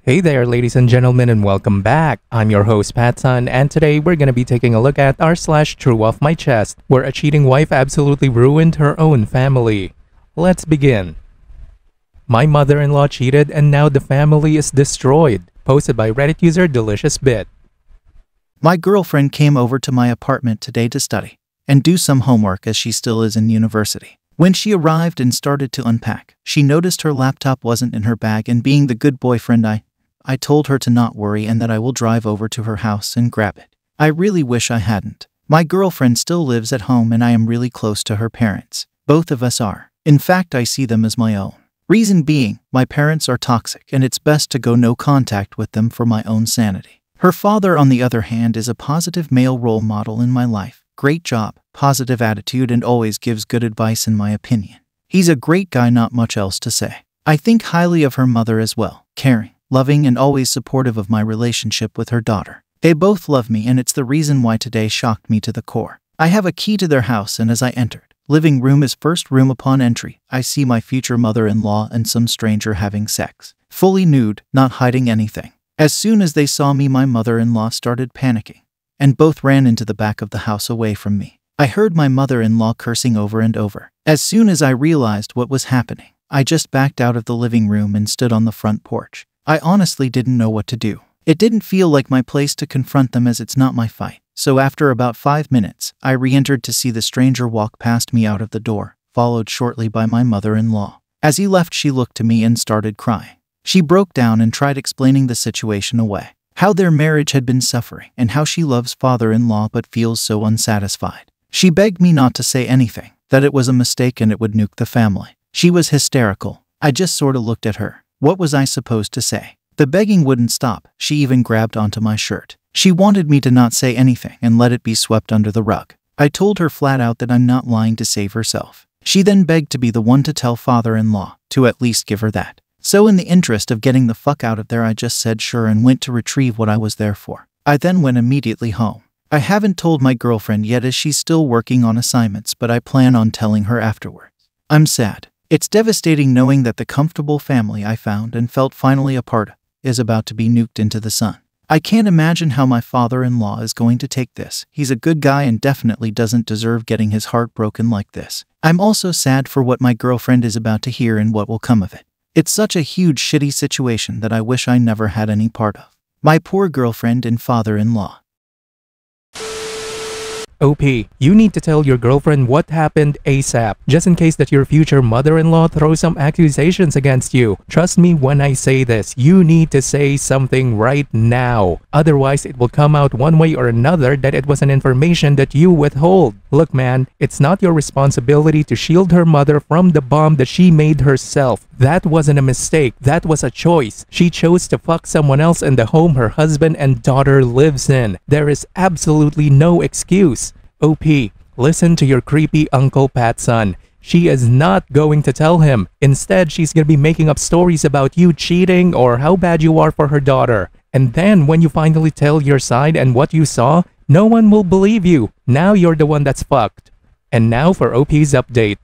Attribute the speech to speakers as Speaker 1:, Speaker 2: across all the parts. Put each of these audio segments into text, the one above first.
Speaker 1: Hey there, ladies and gentlemen, and welcome back. I'm your host, PattSun, and today we're gonna be taking a look at r/TrueOffMyChest, where a cheating wife absolutely ruined her own family. Let's begin. My mother-in-law cheated and now the family is destroyed. Posted by Reddit user DeliciousBit.
Speaker 2: My girlfriend came over to my apartment today to study and do some homework as she still is in university. When she arrived and started to unpack, she noticed her laptop wasn't in her bag, and being the good boyfriend I told her to not worry and that I will drive over to her house and grab it. I really wish I hadn't. My girlfriend still lives at home and I am really close to her parents. Both of us are. In fact, I see them as my own. Reason being, my parents are toxic and it's best to go no contact with them for my own sanity. Her father, on the other hand, is a positive male role model in my life. Great job, positive attitude, and always gives good advice in my opinion. He's a great guy, not much else to say. I think highly of her mother as well, caring, loving, and always supportive of my relationship with her daughter. They both love me, and it's the reason why today shocked me to the core. I have a key to their house, and as I entered, living room is first room upon entry, I see my future mother-in-law and some stranger having sex. Fully nude, not hiding anything. As soon as they saw me, my mother-in-law started panicking, and both ran into the back of the house away from me. I heard my mother-in-law cursing over and over. As soon as I realized what was happening, I just backed out of the living room and stood on the front porch. I honestly didn't know what to do. It didn't feel like my place to confront them as it's not my fight. So after about 5 minutes, I re-entered to see the stranger walk past me out of the door, followed shortly by my mother-in-law. As he left, she looked to me and started crying. She broke down and tried explaining the situation away. How their marriage had been suffering and how she loves father-in-law but feels so unsatisfied. She begged me not to say anything, that it was a mistake and it would nuke the family. She was hysterical. I just sorta looked at her. What was I supposed to say? The begging wouldn't stop. She even grabbed onto my shirt. She wanted me to not say anything and let it be swept under the rug. I told her flat out that I'm not lying to save herself. She then begged to be the one to tell father-in-law, to at least give her that. So in the interest of getting the fuck out of there, I just said sure and went to retrieve what I was there for. I then went immediately home. I haven't told my girlfriend yet as she's still working on assignments, but I plan on telling her afterwards. I'm sad. It's devastating knowing that the comfortable family I found and felt finally a part of is about to be nuked into the sun. I can't imagine how my father-in-law is going to take this. He's a good guy and definitely doesn't deserve getting his heart broken like this. I'm also sad for what my girlfriend is about to hear and what will come of it. It's such a huge shitty situation that I wish I never had any part of. My poor girlfriend and father-in-law.
Speaker 1: OP, you need to tell your girlfriend what happened ASAP, just in case that your future mother-in-law throws some accusations against you. Trust me when I say this, you need to say something right now. Otherwise, it will come out one way or another that it was an information that you withhold. Look man, it's not your responsibility to shield her mother from the bomb that she made herself. That wasn't a mistake, that was a choice. She chose to fuck someone else in the home her husband and daughter lives in. There is absolutely no excuse. OP, listen to your creepy Uncle PattSun. She is not going to tell him. Instead, she's gonna be making up stories about you cheating or how bad you are for her daughter. And then when you finally tell your side and what you saw, no one will believe you. Now you're the one that's fucked. And now for OP's update.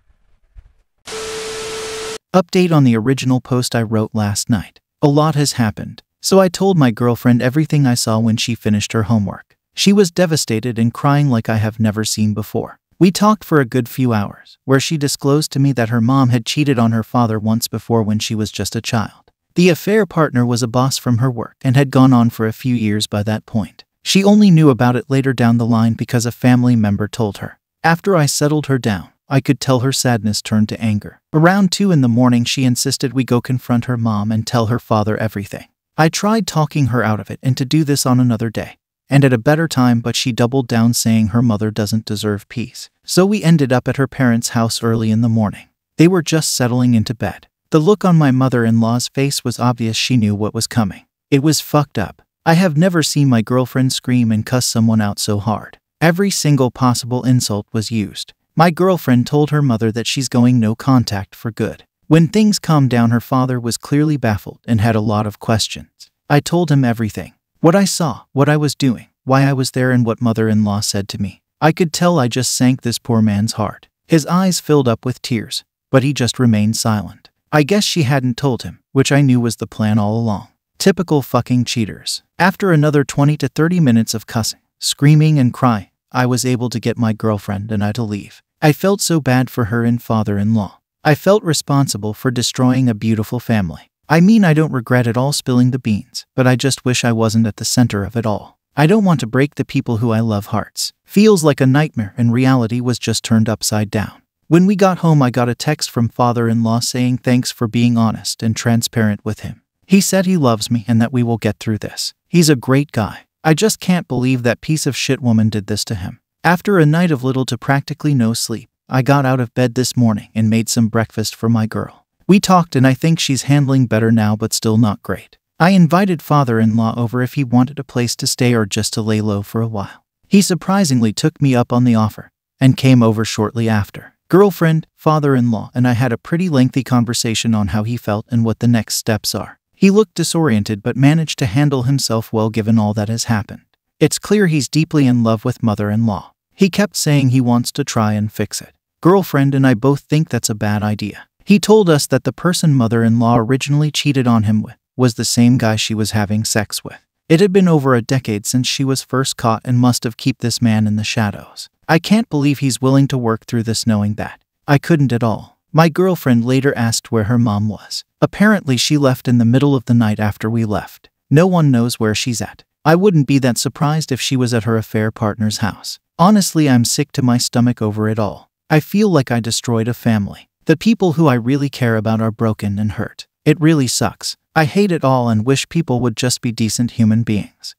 Speaker 2: Update on the original post I wrote last night. A lot has happened, so I told my girlfriend everything I saw when she finished her homework. She was devastated and crying like I have never seen before. We talked for a good few hours, where she disclosed to me that her mom had cheated on her father once before when she was just a child. The affair partner was a boss from her work and had gone on for a few years by that point. She only knew about it later down the line because a family member told her. After I settled her down, I could tell her sadness turned to anger. Around 2 in the morning, she insisted we go confront her mom and tell her father everything. I tried talking her out of it and to do this on another day and at a better time, but she doubled down saying her mother doesn't deserve peace. So we ended up at her parents' house early in the morning. They were just settling into bed. The look on my mother-in-law's face was obvious. She knew what was coming. It was fucked up. I have never seen my girlfriend scream and cuss someone out so hard. Every single possible insult was used. My girlfriend told her mother that she's going no contact for good. When things calmed down, her father was clearly baffled and had a lot of questions. I told him everything. What I saw, what I was doing, why I was there, and what mother-in-law said to me. I could tell I just sank this poor man's heart. His eyes filled up with tears, but he just remained silent. I guess she hadn't told him, which I knew was the plan all along. Typical fucking cheaters. After another 20 to 30 minutes of cussing, screaming and crying, I was able to get my girlfriend and I to leave. I felt so bad for her and father-in-law. I felt responsible for destroying a beautiful family. I mean, I don't regret at all spilling the beans, but I just wish I wasn't at the center of it all. I don't want to break the people who I love hearts. Feels like a nightmare and reality was just turned upside down. When we got home, I got a text from father-in-law saying thanks for being honest and transparent with him. He said he loves me and that we will get through this. He's a great guy. I just can't believe that piece of shit woman did this to him. After a night of little to practically no sleep, I got out of bed this morning and made some breakfast for my girl. We talked and I think she's handling better now, but still not great. I invited father-in-law over if he wanted a place to stay or just to lay low for a while. He surprisingly took me up on the offer and came over shortly after. Girlfriend, father-in-law, and I had a pretty lengthy conversation on how he felt and what the next steps are. He looked disoriented but managed to handle himself well given all that has happened. It's clear he's deeply in love with mother-in-law. He kept saying he wants to try and fix it. Girlfriend and I both think that's a bad idea. He told us that the person mother-in-law originally cheated on him with was the same guy she was having sex with. It had been over a decade since she was first caught and must have kept this man in the shadows. I can't believe he's willing to work through this knowing that. I couldn't at all. My girlfriend later asked where her mom was. Apparently she left in the middle of the night after we left. No one knows where she's at. I wouldn't be that surprised if she was at her affair partner's house. Honestly, I'm sick to my stomach over it all. I feel like I destroyed a family. The people who I really care about are broken and hurt. It really sucks. I hate it all and wish people would just be decent human beings.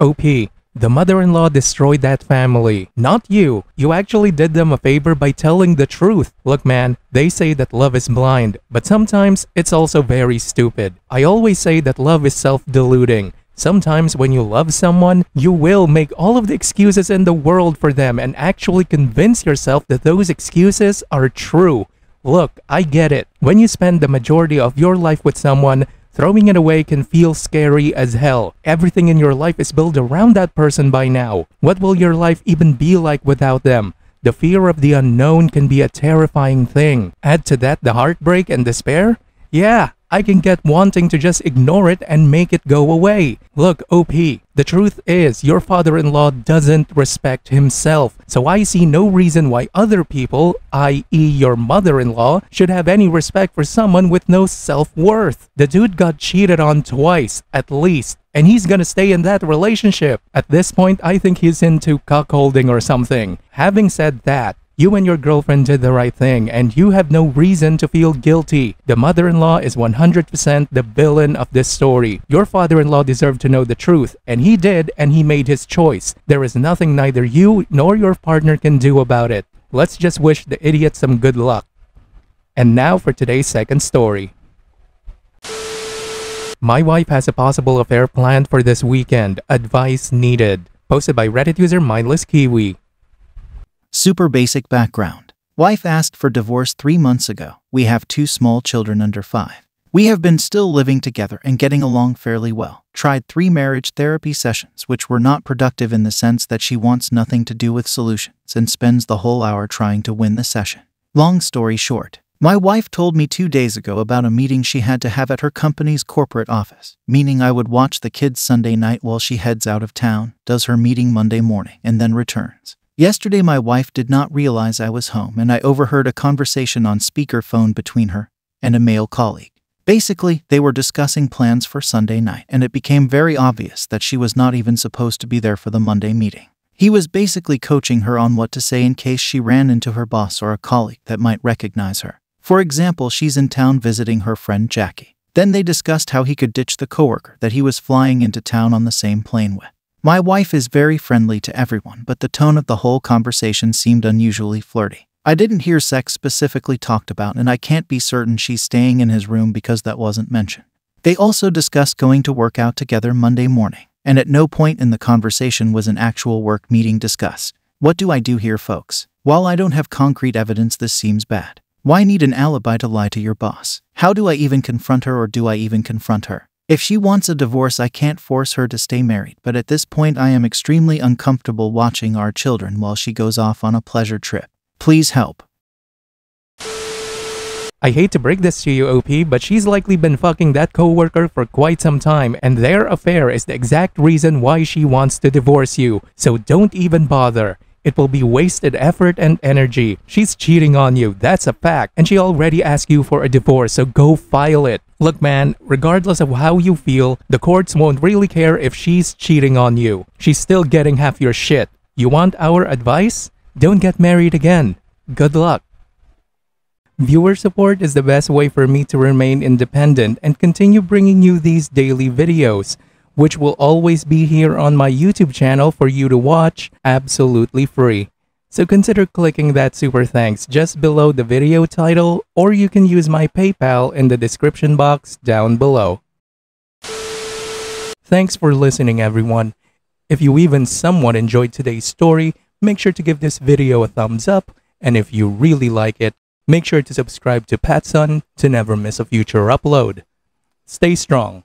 Speaker 1: OP. The mother-in-law destroyed that family, not you. You actually did them a favor by telling the truth. Look man, they say that love is blind, but sometimes it's also very stupid. I always say that love is self-deluding. Sometimes when you love someone, you will make all of the excuses in the world for them and actually convince yourself that those excuses are true. Look, I get it. When you spend the majority of your life with someone, throwing it away can feel scary as hell. Everything in your life is built around that person by now. What will your life even be like without them? The fear of the unknown can be a terrifying thing. Add to that the heartbreak and despair? Yeah, I can get wanting to just ignore it and make it go away. Look, OP, the truth is your father-in-law doesn't respect himself. So I see no reason why other people, i.e. your mother-in-law, should have any respect for someone with no self-worth. The dude got cheated on twice, at least. And he's gonna stay in that relationship. At this point, I think he's into cuckolding or something. Having said that, you and your girlfriend did the right thing, and you have no reason to feel guilty. The mother-in-law is 100% the villain of this story. Your father-in-law deserved to know the truth, and he did, and he made his choice. There is nothing neither you nor your partner can do about it. Let's just wish the idiot some good luck. And now for today's second story. My wife has a possible affair planned for this weekend. Advice needed. Posted by Reddit user Mindless Kiwi.
Speaker 2: Super basic background. Wife asked for divorce 3 months ago. We have 2 small children under 5. We have been still living together and getting along fairly well. Tried 3 marriage therapy sessions, which were not productive in the sense that she wants nothing to do with solutions and spends the whole hour trying to win the session. Long story short, my wife told me 2 days ago about a meeting she had to have at her company's corporate office, meaning I would watch the kids Sunday night while she heads out of town, does her meeting Monday morning, and then returns. Yesterday my wife did not realize I was home and I overheard a conversation on speakerphone between her and a male colleague. Basically, they were discussing plans for Sunday night and it became very obvious that she was not even supposed to be there for the Monday meeting. He was basically coaching her on what to say in case she ran into her boss or a colleague that might recognize her. For example, she's in town visiting her friend Jackie. Then they discussed how he could ditch the coworker that he was flying into town on the same plane with. My wife is very friendly to everyone, but the tone of the whole conversation seemed unusually flirty. I didn't hear sex specifically talked about and I can't be certain she's staying in his room because that wasn't mentioned. They also discussed going to work out together Monday morning, and at no point in the conversation was an actual work meeting discussed. What do I do here, folks? While I don't have concrete evidence, this seems bad. Why need an alibi to lie to your boss? How do I even confront her, or do I even confront her? If she wants a divorce, I can't force her to stay married, but at this point I am extremely uncomfortable watching our children while she goes off on a pleasure trip. Please help.
Speaker 1: I hate to break this to you, OP, but she's likely been fucking that coworker for quite some time, and their affair is the exact reason why she wants to divorce you. So don't even bother. It will be wasted effort and energy. She's cheating on you, that's a fact, and she already asked you for a divorce, so go file it. Look man, regardless of how you feel, the courts won't really care if she's cheating on you. She's still getting half your shit. You want our advice? Don't get married again. Good luck. Viewer support is the best way for me to remain independent and continue bringing you these daily videos, which will always be here on my YouTube channel for you to watch absolutely free. So consider clicking that super thanks just below the video title, or you can use my PayPal in the description box down below. Thanks for listening everyone. If you even somewhat enjoyed today's story, make sure to give this video a thumbs up, and if you really like it, make sure to subscribe to PattSun to never miss a future upload. Stay strong.